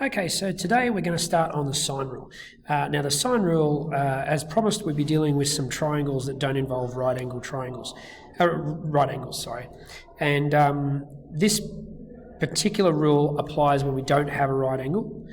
Okay, so today we're going to start on the sine rule. Now the sine rule, as promised, we'll be dealing with some triangles that don't involve right angles, sorry. And this particular rule applies when we don't have a right angle.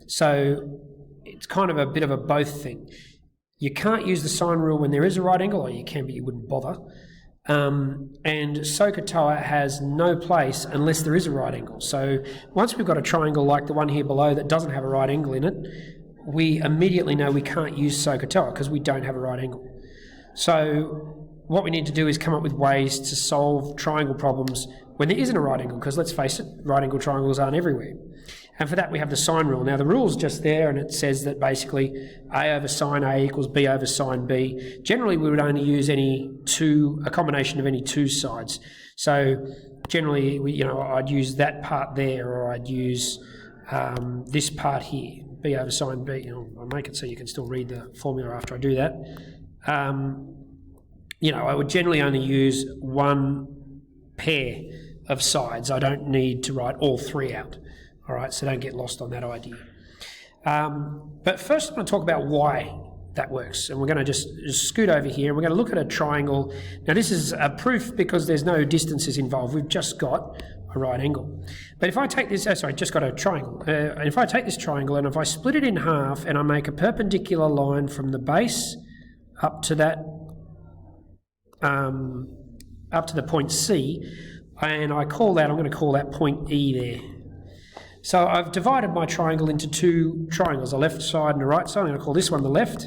So it's kind of a bit of a both thing. You can't use the sine rule when there is a right angle, or you can, but you wouldn't bother. And SOHCAHTOA has no place unless there is a right angle. So once we've got a triangle like the one here below that doesn't have a right angle in it, we immediately know we can't use SOHCAHTOA because we don't have a right angle. So what we need to do is come up with ways to solve triangle problems when there isn't a right angle, because let's face it, right angle triangles aren't everywhere. And for that we have the sine rule. Now the rule's just there, and it says that basically A over sine A equals B over sine B. Generally we would only use a combination of any two sides. So generally I'd use that part there, or I'd use this part here, B over sine B. I'll make it so you can still read the formula after I do that. I would generally only use one pair of sides. I don't need to write all three out. All right, so don't get lost on that idea. But first I'm going to talk about why that works. And we're going to just scoot over here, and we're going to look at a triangle. Now this is a proof because there's no distances involved. We've just got a right angle. But if I take this, just got a triangle. And if I take this triangle and if I split it in half and I make a perpendicular line from the base up to that, up to the point C, and I'm going to call that point E there. So I've divided my triangle into two triangles, a left side and a right side. I'm going to call this one the left,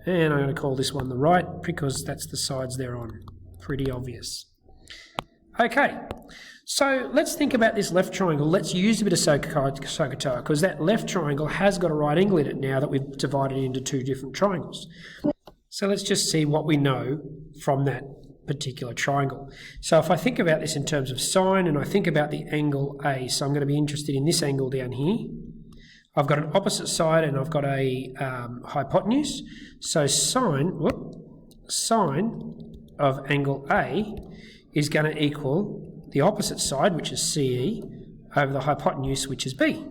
and I'm going to call this one the right, because that's the sides they're on. Pretty obvious. Okay, so let's think about this left triangle. Let's use a bit of SOHCAHTOA, because that left triangle has got a right angle in it now that we've divided it into two different triangles. So let's just see what we know from that particular triangle. So if I think about this in terms of sine, and I think about the angle A, so I'm going to be interested in this angle down here. I've got an opposite side and I've got a hypotenuse. So sine of angle A is going to equal the opposite side, which is CE, over the hypotenuse, which is B.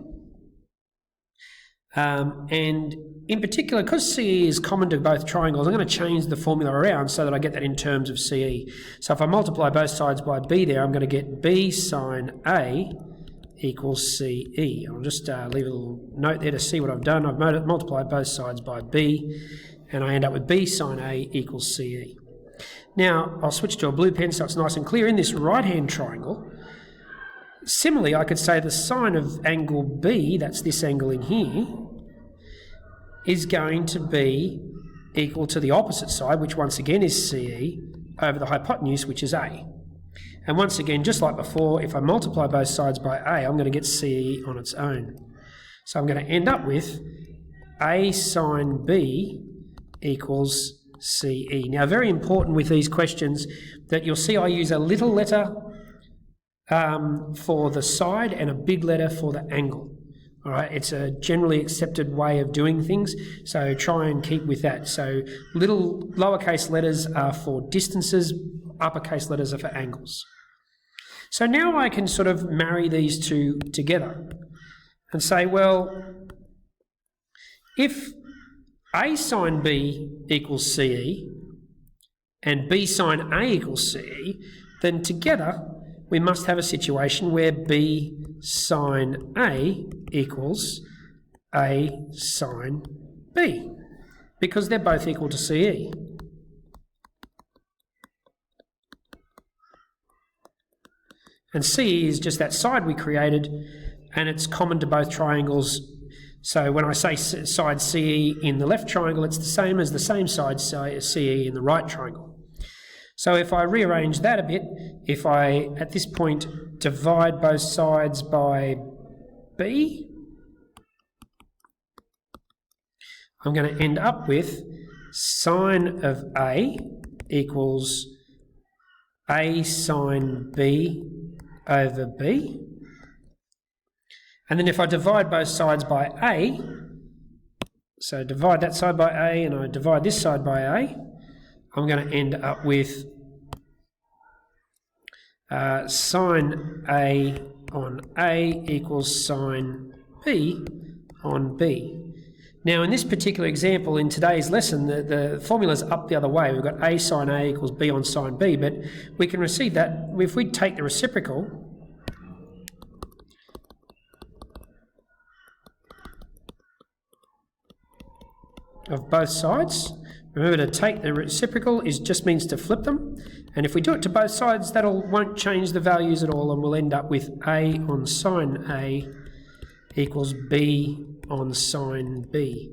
And in particular, because CE is common to both triangles, I'm going to change the formula around so that I get that in terms of CE. So if I multiply both sides by B there, I'm going to get B sine A equals CE. I'll just leave a little note there to see what I've done. I've multiplied both sides by B, and I end up with B sine A equals CE. Now, I'll switch to a blue pen so it's nice and clear. In this right-hand triangle, similarly, I could say the sine of angle B, that's this angle in here, is going to be equal to the opposite side, which once again is CE, over the hypotenuse, which is A. And once again, just like before, if I multiply both sides by A, I'm going to get CE on its own. So I'm going to end up with A sine B equals CE. Now, very important with these questions that you'll see I use a little letter for the side and a big letter for the angle. All right, it's a generally accepted way of doing things, so try and keep with that. So little lowercase letters are for distances, uppercase letters are for angles. So now I can sort of marry these two together and say, well, if A sine B equals CE and B sine A equals CE, then together we must have a situation where B sine A equals A sine B, because they're both equal to CE. And CE is just that side we created, and it's common to both triangles. So when I say side CE in the left triangle, it's the same as the same side CE in the right triangle. So if I rearrange that a bit, if I, at this point, divide both sides by B, I'm going to end up with sine of A equals A sine B over B. And then if I divide both sides by A, so divide that side by A and I divide this side by A, I'm going to end up with sine A on A equals sine B on B. Now in this particular example in today's lesson, the formula's up the other way. We've got A sine A equals B on sine B, but we can receive that if we take the reciprocal of both sides. Remember, to take the reciprocal just means to flip them, and if we do it to both sides, that won't change the values at all, and we'll end up with A on sine A equals B on sine B.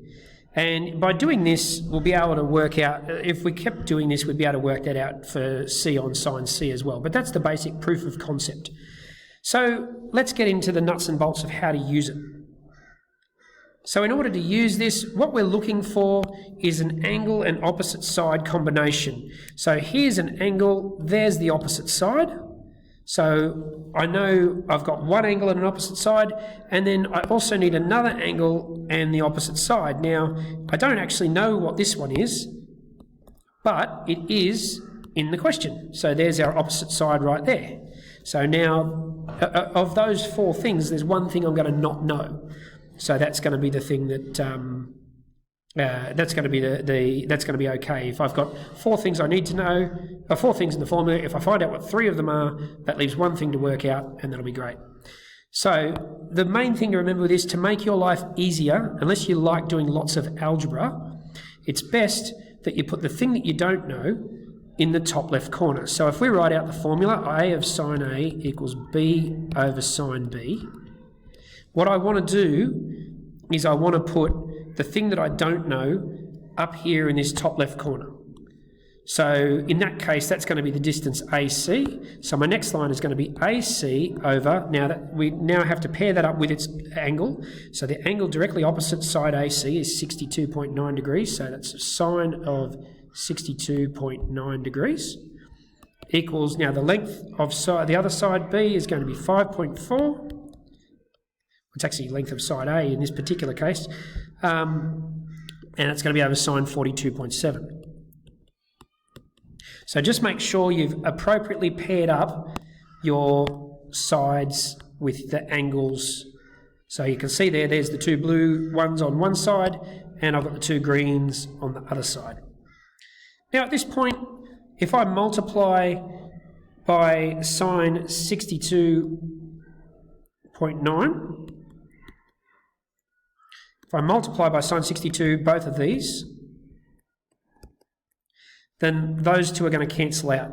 And by doing this, we'll be able to work out, if we kept doing this, we'd be able to work that out for C on sine C as well. But that's the basic proof of concept. So let's get into the nuts and bolts of how to use it. So in order to use this, what we're looking for is an angle and opposite side combination. So here's an angle, there's the opposite side. So I know I've got one angle and an opposite side, and then I also need another angle and the opposite side. Now, I don't actually know what this one is, but it is in the question. So there's our opposite side right there. So now, of those four things, there's one thing I'm going to not know. So that's going to be the thing that that's going to be that's going to be okay. If I've got four things I need to know, or four things in the formula, if I find out what three of them are, that leaves one thing to work out, and that'll be great. So the main thing to remember with this, to make your life easier, unless you like doing lots of algebra, it's best that you put the thing that you don't know in the top left corner. So if we write out the formula, A of sine A equals B over sine B, what I want to do is I want to put the thing that I don't know up here in this top left corner. So in that case, that's going to be the distance AC. So my next line is going to be AC over, now that we now have to pair that up with its angle. So the angle directly opposite side AC is 62.9 degrees. So that's a sine of 62.9 degrees. Equals, now the length of the other side B is going to be 5.4. It's actually length of side A in this particular case. And it's going to be over sine 42.7. So just make sure you've appropriately paired up your sides with the angles. So you can see there's the two blue ones on one side, and I've got the two greens on the other side. Now at this point, if I multiply by sine 62.9, if I multiply by sine 62 both of these, then those two are going to cancel out.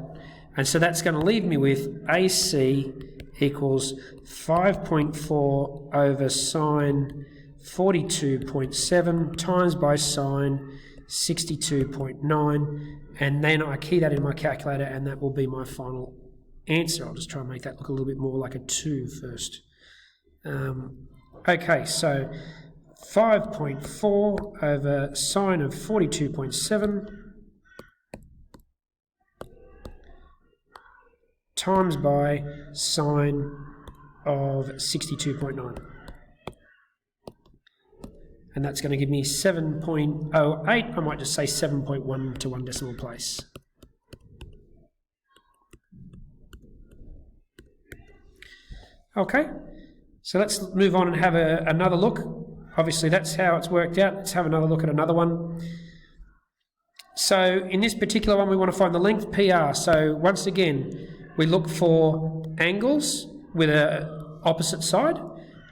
And so that's going to leave me with AC equals 5.4 over sine 42.7 times by sine 62.9, and then I key that in my calculator, and that will be my final answer. I'll just try and make that look a little bit more like a 2 first. Okay, so 5.4 over sine of 42.7 times by sine of 62.9. And that's going to give me 7.08. I might just say 7.1 to one decimal place. Okay, so let's move on and have another look. Obviously that's how it's worked out. Let's have another look at another one. So in this particular one we want to find the length PR. So once again we look for angles with an opposite side,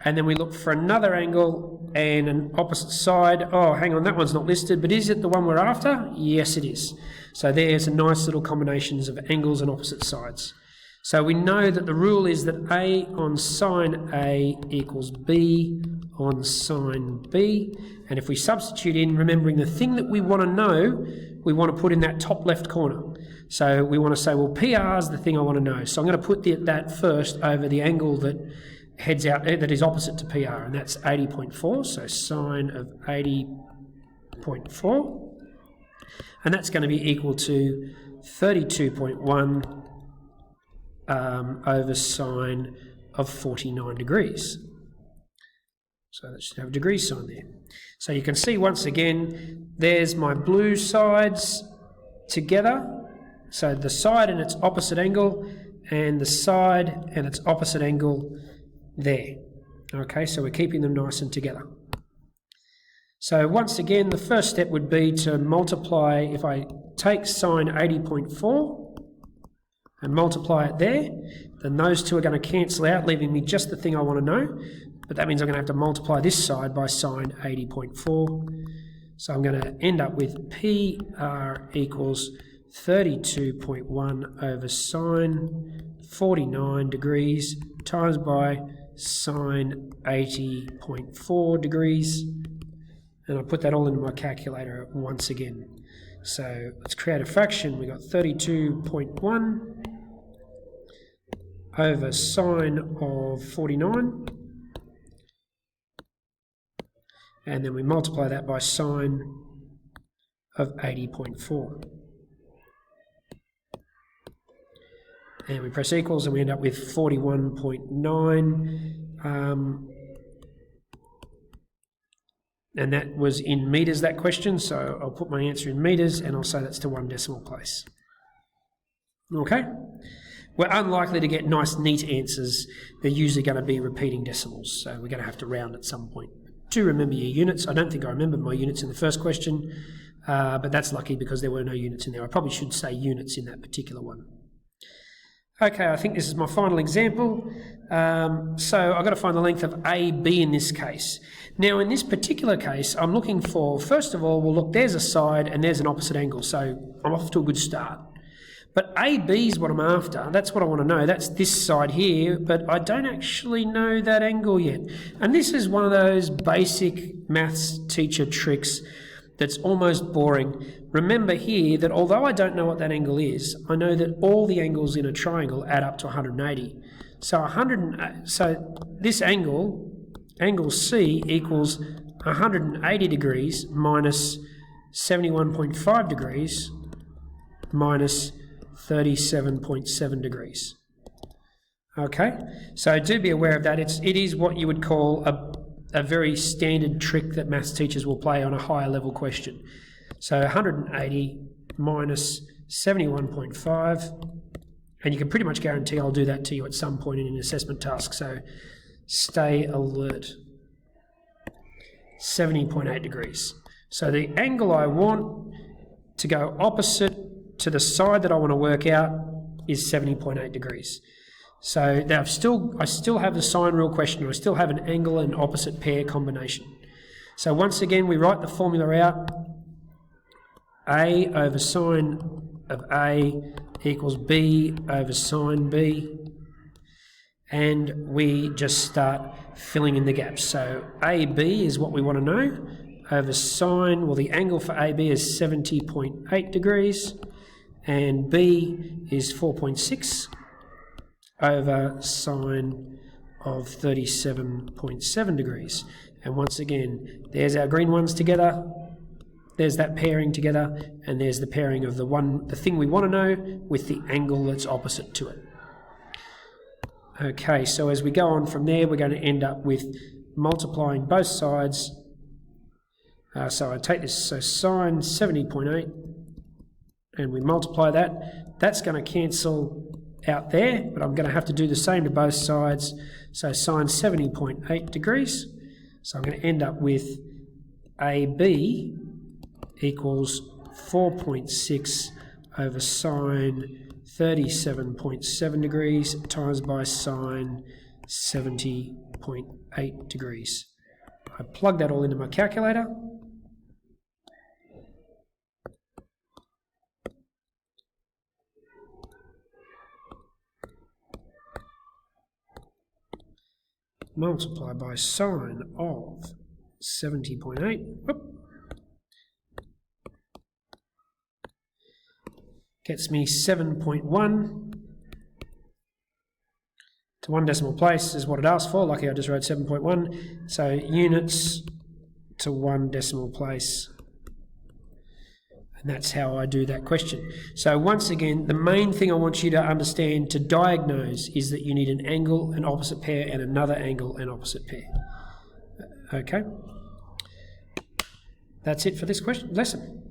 and then we look for another angle and an opposite side. Oh, hang on, that one's not listed, but is it the one we're after? Yes, it is. So there's a nice little combinations of angles and opposite sides. So we know that the rule is that A on sine A equals B on sine B. And if we substitute in, remembering the thing that we want to know, we want to put in that top left corner. So we want to say, well, PR is the thing I want to know. So I'm going to put that first over the angle that heads out, that is opposite to PR, and that's 80.4. So sine of 80.4. And that's going to be equal to 32.1 over sine of 49 degrees. So that should have a degree sign there. So you can see once again, there's my blue sides together. So the side and its opposite angle, and the side and its opposite angle there. Okay, so we're keeping them nice and together. So once again, the first step would be to multiply, if I take sine 80.4 and multiply it there, then those two are going to cancel out, leaving me just the thing I want to know. But that means I'm going to have to multiply this side by sine 80.4. So I'm going to end up with PR equals 32.1 over sine 49 degrees times by sine 80.4 degrees. And I'll put that all into my calculator once again. So let's create a fraction. We've got 32.1 over sine of 49. And then we multiply that by sine of 80.4. And we press equals and we end up with 41.9. And that was in metres, that question, so I'll put my answer in metres and I'll say that's to 1 decimal place. Okay? We're unlikely to get nice, neat answers. They're usually going to be repeating decimals, so we're going to have to round at some point. Do remember your units. I don't think I remembered my units in the first question, but that's lucky because there were no units in there. I probably should say units in that particular one. Okay, I think this is my final example. So I've got to find the length of AB in this case. Now, in this particular case, I'm looking for, first of all, well, look, there's a side and there's an opposite angle, so I'm off to a good start. But AB is what I'm after. That's what I want to know. That's this side here, but I don't actually know that angle yet. And this is one of those basic maths teacher tricks that's almost boring. Remember here that although I don't know what that angle is, I know that all the angles in a triangle add up to 180. So this angle, angle C, equals 180 degrees minus 71.5 degrees minus 37.7 degrees. Okay, so do be aware of that. It is what you would call a very standard trick that maths teachers will play on a higher level question. So 180 minus 71.5, and you can pretty much guarantee I'll do that to you at some point in an assessment task, so stay alert. 70.8 degrees. So the angle I want to go opposite to the side that I want to work out is 70.8 degrees. So now I still have the sine rule question. I still have an angle and opposite pair combination. So once again, we write the formula out. A over sine of A equals B over sine B. And we just start filling in the gaps. So AB is what we want to know. Over sine, well, the angle for AB is 70.8 degrees. And B is 4.6 over sine of 37.7 degrees. And once again, there's our green ones together, there's that pairing together, and there's the pairing of the thing we want to know with the angle that's opposite to it. Okay, so as we go on from there, we're going to end up with multiplying both sides. So I take this, so sine 70.8, and we multiply that. That's going to cancel out there, but I'm going to have to do the same to both sides. So sine 70.8 degrees. So I'm going to end up with AB equals 4.6 over sine 37.7 degrees times by sine 70.8 degrees. I plug that all into my calculator. Multiply by sine of 70.8. Gets me 7.1 to 1 decimal place is what it asked for. Lucky I just wrote 7.1. So units to 1 decimal place. And that's how I do that question. So once again, the main thing I want you to understand to diagnose is that you need an angle, an opposite pair, and another angle and opposite pair. Okay? That's it for this lesson.